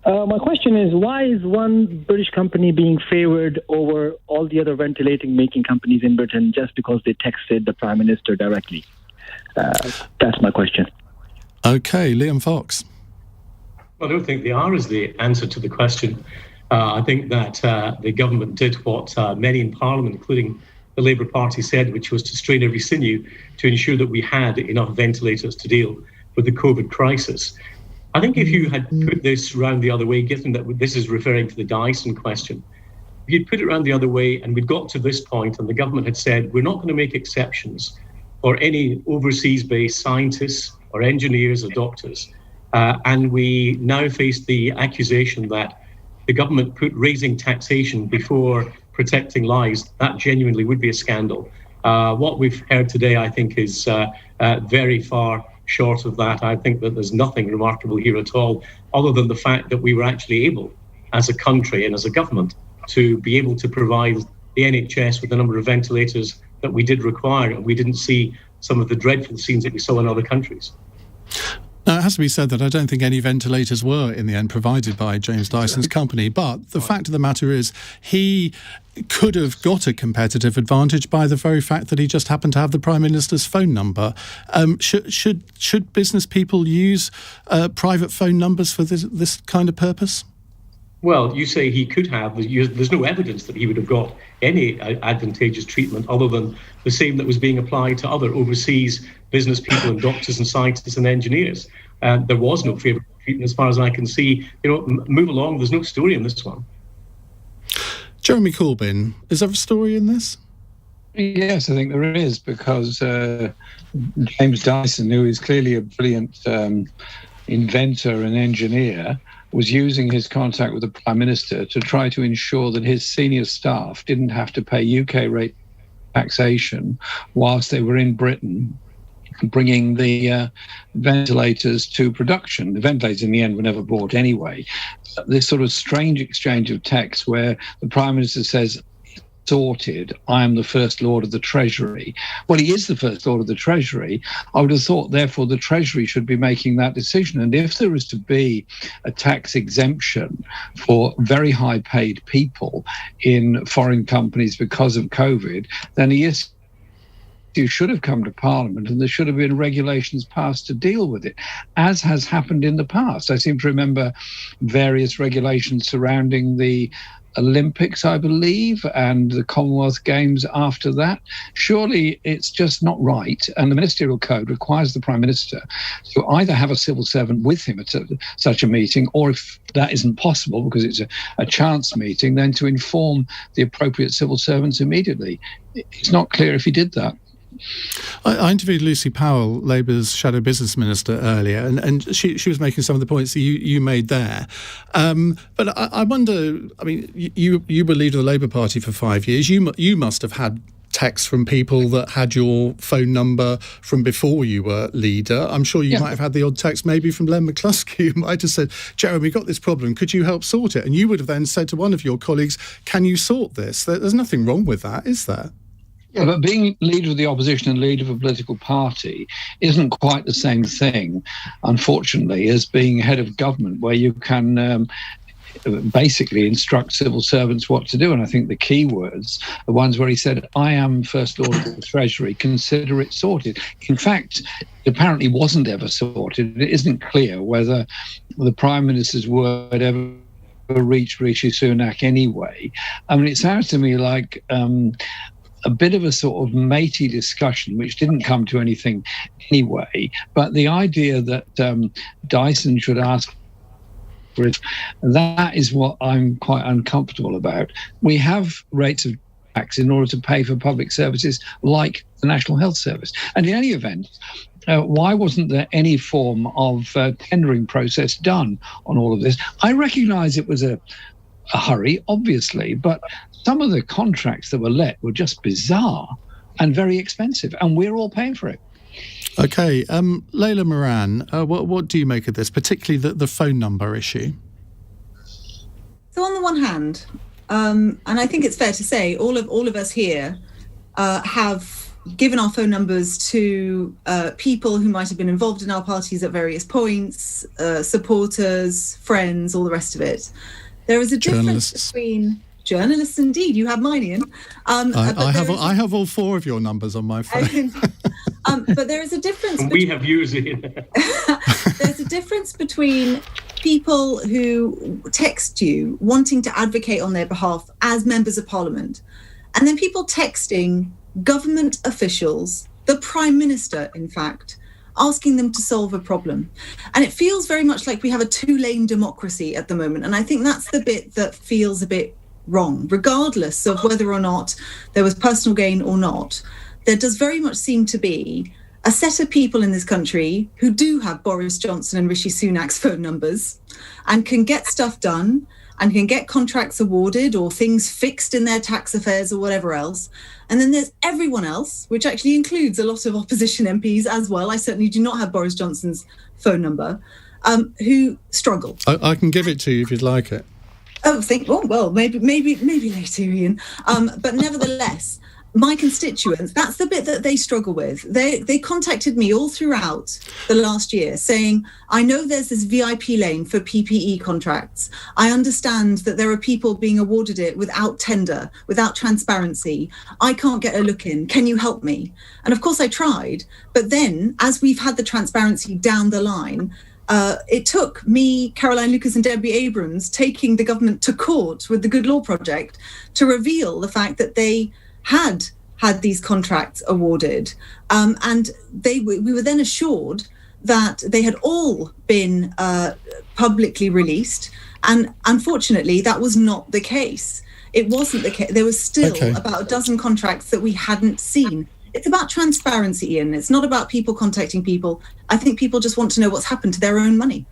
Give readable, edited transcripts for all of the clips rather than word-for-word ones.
My question is, why is one British company being favoured over all the other ventilating-making companies in Britain just because they texted the Prime Minister directly? That's my question. OK, Liam Fox. I don't think they are is the answer to the question. I think that the government did what many in Parliament, including the Labour Party, said, which was to strain every sinew to ensure that we had enough ventilators to deal with the COVID crisis. I think if you had put this round the other way, given that this is referring to the Dyson question, if you'd put it round the other way and we'd got to this point and the government had said, we're not going to make exceptions for any overseas-based scientists or engineers or doctors, and we now face the accusation that the government put raising taxation before protecting lives, that genuinely would be a scandal. What we've heard today, I think, is very far short of that. I think that there's nothing remarkable here at all, other than the fact that we were actually able, as a country and as a government, to be able to provide the NHS with the number of ventilators that we did require, and we didn't see some of the dreadful scenes that we saw in other countries. Now, it has to be said that I don't think any ventilators were, in the end, provided by James Dyson's company. But the fact of the matter is, he could have got a competitive advantage by the very fact that he just happened to have the Prime Minister's phone number. Should business people use private phone numbers for this kind of purpose? Well, you say he could have. There's no evidence that he would have got any advantageous treatment other than the same that was being applied to other overseas business people and doctors and scientists and engineers. There was no favourable treatment as far as I can see. Move along. There's no story in this one. Jeremy Corbyn, is there a story in this? Yes, I think there is, because James Dyson, who is clearly a brilliant inventor and engineer, was using his contact with the Prime Minister to try to ensure that his senior staff didn't have to pay UK rate taxation whilst they were in Britain bringing the ventilators to production. The ventilators in the end were never bought anyway. This sort of strange exchange of texts where the Prime Minister says, sorted, I am the First Lord of the Treasury. Well, he is the First Lord of the Treasury. I would have thought, therefore, the Treasury should be making that decision. And if there is to be a tax exemption for very high paid people in foreign companies because of COVID, then he is should have come to Parliament and there should have been regulations passed to deal with it, as has happened in the past. I seem to remember various regulations surrounding the Olympics, I believe, and the Commonwealth Games after that. Surely it's just not right. And the Ministerial Code requires the Prime Minister to either have a civil servant with him at such a meeting, or if that isn't possible because it's a chance meeting, then to inform the appropriate civil servants immediately. It's not clear if he did that. I interviewed Lucy Powell, Labour's Shadow Business Minister, earlier, and she was making some of the points that you made there. But I wonder, I mean, you were leader of the Labour Party for 5 years. You must have had texts from people that had your phone number from before you were leader. I'm sure you might have had the odd text maybe from Len McCluskey, who might have said, Jeremy, we've got this problem, could you help sort it? And you would have then said to one of your colleagues, can you sort this? There's nothing wrong with that, is there? Yeah, but being leader of the opposition and leader of a political party isn't quite the same thing, unfortunately, as being head of government, where you can basically instruct civil servants what to do. And I think the key words are ones where he said, I am First Lord of the Treasury, consider it sorted. In fact, it apparently wasn't ever sorted. It isn't clear whether the Prime Minister's word ever reached Rishi Sunak anyway. I mean, it sounds to me like a bit of a sort of matey discussion, which didn't come to anything anyway. But the idea that Dyson should ask for it, that is what I'm quite uncomfortable about. We have rates of tax in order to pay for public services like the National Health Service. And in any event, why wasn't there any form of tendering process done on all of this? I recognise it was a hurry, obviously, but some of the contracts that were let were just bizarre and very expensive, and we're all paying for it. OK, Layla Moran, what do you make of this, particularly the phone number issue? So on the one hand, and I think it's fair to say, all of us here have given our phone numbers to people who might have been involved in our parties at various points, supporters, friends, all the rest of it. There is a difference between journalists, indeed. You have mine, Iain. I have all 4 of your numbers on my phone. But there is a difference. We have yours, Iain. There's a difference between people who text you wanting to advocate on their behalf as members of Parliament, and then people texting government officials, the Prime Minister, in fact, asking them to solve a problem. And it feels very much like we have a 2-lane democracy at the moment. And I think that's the bit that feels a bit wrong, regardless of whether or not there was personal gain or not. There does very much seem to be a set of people in this country who do have Boris Johnson and Rishi Sunak's phone numbers and can get stuff done and can get contracts awarded or things fixed in their tax affairs or whatever else. And then there's everyone else, which actually includes a lot of opposition MPs as well. I certainly do not have Boris Johnson's phone number, who struggle. I can give it to you if you'd like it. Maybe later, Iain. But nevertheless, my constituents, that's the bit that they struggle with. They contacted me all throughout the last year saying, I know there's this VIP lane for PPE contracts. I understand that there are people being awarded it without tender, without transparency. I can't get a look in. Can you help me? And of course I tried. But then as we've had the transparency down the line, it took me, Caroline Lucas and Debbie Abrams taking the government to court with the Good Law Project to reveal the fact that they had these contracts awarded. And we were then assured that they had all been publicly released. And unfortunately, that was not the case. It wasn't the case. There was still about a dozen contracts that we hadn't seen. It's about transparency, Iain. It's not about people contacting people. I think people just want to know what's happened to their own money.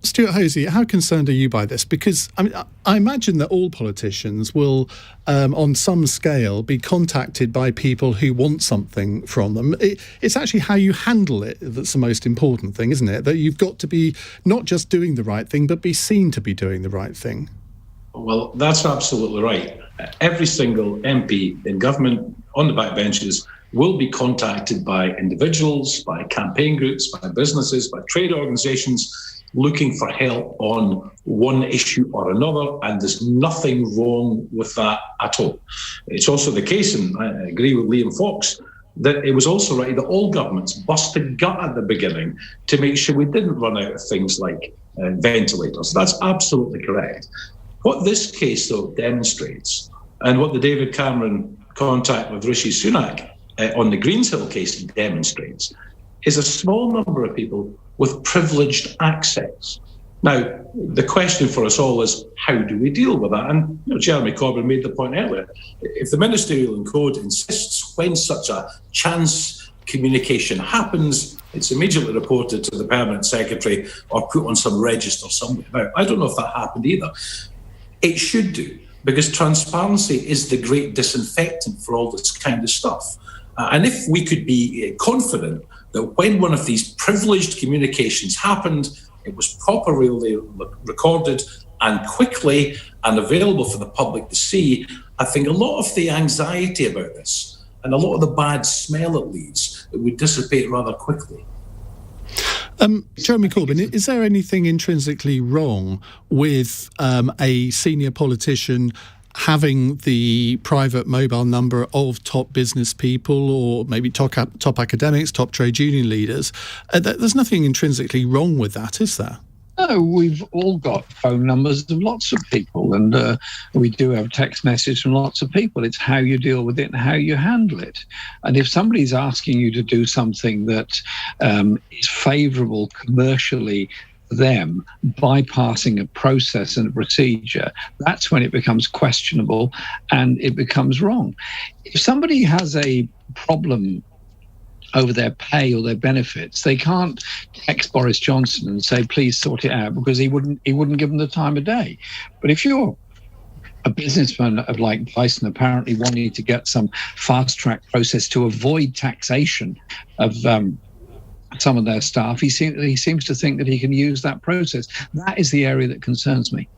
Stewart Hosie, how concerned are you by this? Because I imagine that all politicians will, on some scale, be contacted by people who want something from them. It's actually how you handle it that's the most important thing, isn't it? That you've got to be not just doing the right thing, but be seen to be doing the right thing. Well, that's absolutely right. Every single MP in government on the backbenches will be contacted by individuals, by campaign groups, by businesses, by trade organisations looking for help on one issue or another, and there's nothing wrong with that at all. It's also the case, and I agree with Liam Fox, that it was also right that all governments busted gut at the beginning to make sure we didn't run out of things like ventilators. That's absolutely correct. What this case, though, demonstrates, and what the David Cameron contact with Rishi Sunak on the Greenshill case demonstrates, is a small number of people with privileged access. Now, the question for us all is, how do we deal with that? And Jeremy Corbyn made the point earlier. If the Ministerial Code insists when such a chance communication happens, it's immediately reported to the Permanent Secretary or put on some register somewhere. Now, I don't know if that happened either. It should do, because transparency is the great disinfectant for all this kind of stuff. And if we could be confident that when one of these privileged communications happened, it was properly recorded and quickly and available for the public to see, I think a lot of the anxiety about this and a lot of the bad smell it leaves, it would dissipate rather quickly. Jeremy Corbyn, is there anything intrinsically wrong with a senior politician having the private mobile number of top business people or maybe top academics, top trade union leaders? There's nothing intrinsically wrong with that, is there? No, we've all got phone numbers of lots of people, and we do have text messages from lots of people. It's how you deal with it and how you handle it. And if somebody's asking you to do something that is favourable commercially for them, bypassing a process and a procedure, that's when it becomes questionable and it becomes wrong. If somebody has a problem over their pay or their benefits, they can't text Boris Johnson and say, please sort it out, because he wouldn't give them the time of day. But if you're a businessman of like Dyson apparently wanting to get some fast track process to avoid taxation of some of their staff, he seems to think that he can use that process. That is the area that concerns me.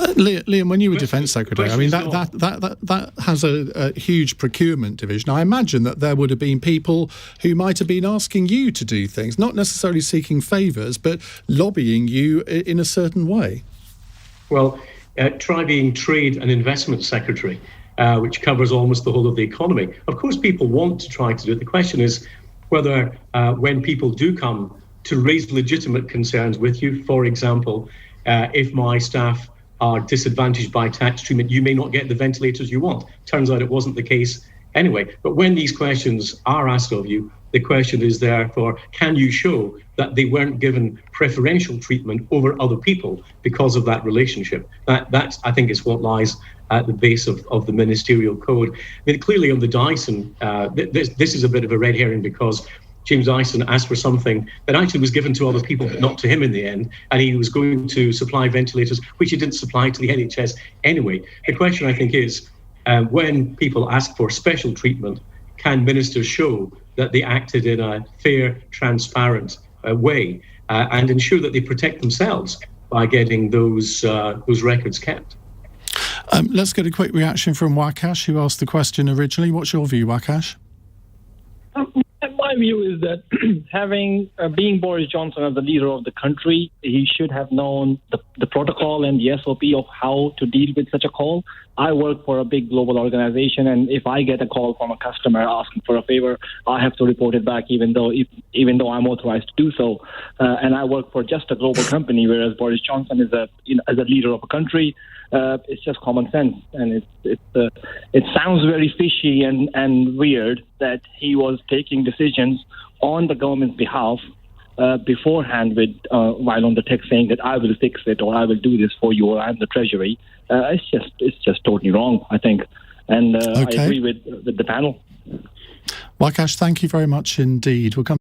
Liam, when you were Defence Secretary, I mean, that has a huge procurement division. I imagine that there would have been people who might have been asking you to do things, not necessarily seeking favours, but lobbying you in a certain way. Well, try being Trade and Investment Secretary, which covers almost the whole of the economy. Of course, people want to try to do it. The question is whether when people do come to raise legitimate concerns with you, for example, if my staff are disadvantaged by tax treatment, you may not get the ventilators you want. Turns out it wasn't the case anyway. But when these questions are asked of you, the question is therefore, can you show that they weren't given preferential treatment over other people because of that relationship? That I think, is what lies at the base of the ministerial code. I mean, clearly on the Dyson, this is a bit of a red herring, because James Dyson asked for something that actually was given to other people, but not to him in the end. And he was going to supply ventilators, which he didn't supply to the NHS anyway. The question, I think, is when people ask for special treatment, can ministers show that they acted in a fair, transparent way and ensure that they protect themselves by getting those records kept? Let's get a quick reaction from Wakash, who asked the question originally. What's your view, Wakash? My view is that being Boris Johnson as the leader of the country, he should have known the protocol and the SOP of how to deal with such a call. I work for a big global organization, and if I get a call from a customer asking for a favor, I have to report it back, even though I'm authorized to do so. And I work for just a global company, whereas Boris Johnson is as a leader of a country. It's just common sense, and it sounds very fishy and weird that he was taking decisions on the government's behalf beforehand, while on the text saying that I will fix it, or I will do this for you, or I'm the Treasury. It's just totally wrong, I think, and I agree with the panel. Wakash, thank you very much indeed. We'll come.